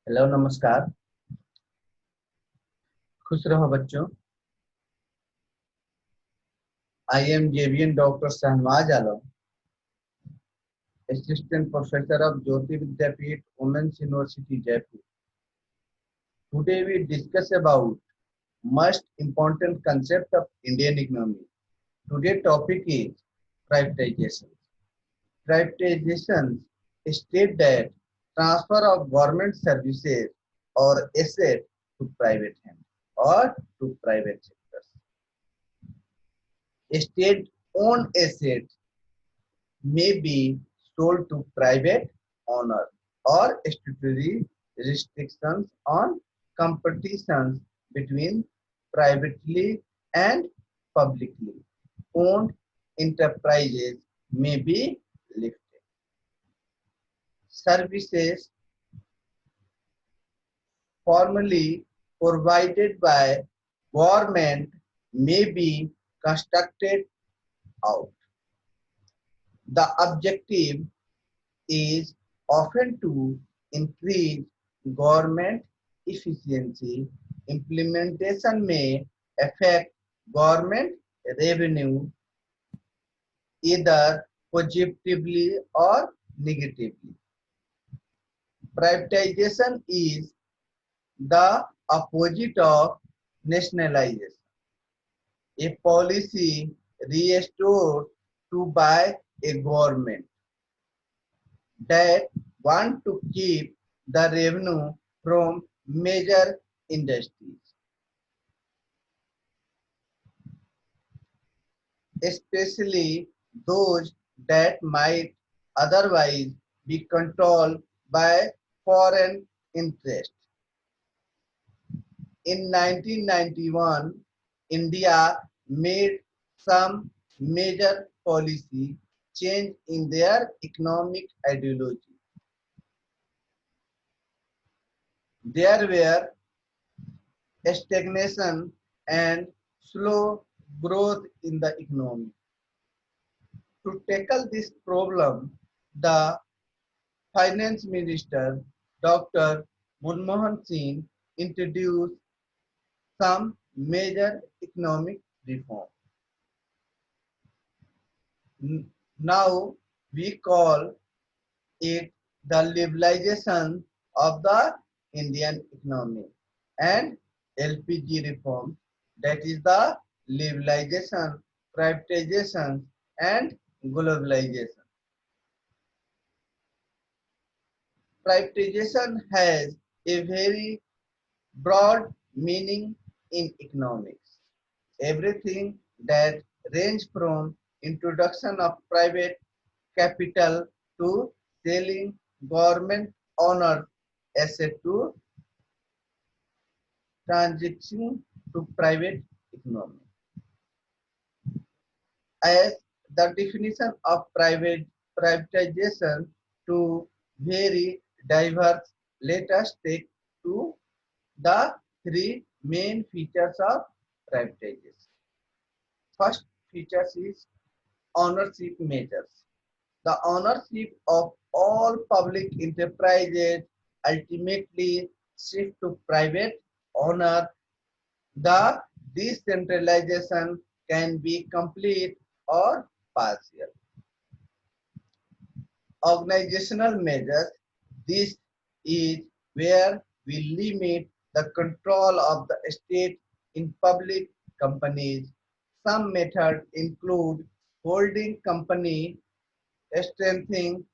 Hello नमस्कार। खुश रहो बच्चों। I am JVN doctor Shahnawaz Alam, assistant professor of Jyoti Vidyapeeth women's university Jaipur. Today we discuss about most important concept of Indian economy. Today topic is privatization. Privatization state that transfer of government services or asset to private hand or to private sectors. State-owned assets may be sold to private owner or statutory restrictions on competitions between privately and publicly owned enterprises may be lifted. Services formerly provided by government may be constructed out. The objective is often to increase government efficiency. Implementation may affect government revenue either positively or negatively. Privatization is the opposite of nationalization, a policy restored to by a government that want to keep the revenue from major industries, especially those that might otherwise be controlled by foreign interests. In 1991, India made some major policy change in their economic ideology. There were stagnation and slow growth in the economy. To tackle this problem, the Finance Minister Dr. Manmohan Singh introduced some major economic reform. Now we call it the liberalization of the Indian economy and LPG reform, that is the liberalization, privatization and globalization. Privatization has a very broad meaning in economics. Everything that range from introduction of private capital to selling government owned asset to transition to private economy. As the definition of privatization to very diverse, let us take to the three main features of privatization. First feature is ownership measures. The ownership of all public enterprises ultimately shift to private owner. The decentralization can be complete or partial. Organizational measures. This is where we limit the control of the state in public companies. Some methods include holding company, strengthening,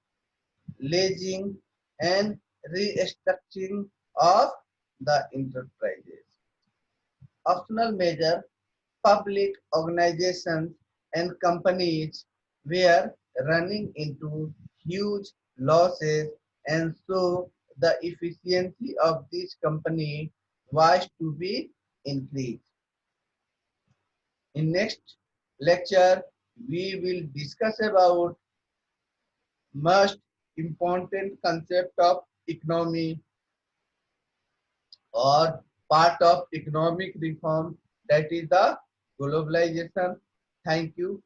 leasing, and restructuring of the enterprises. Optional measure, public organizations and companies were running into huge losses, and so the efficiency of this company was to be increased. In next lecture, we will discuss about most important concept of economy or part of economic reform, that is the globalization. Thank you.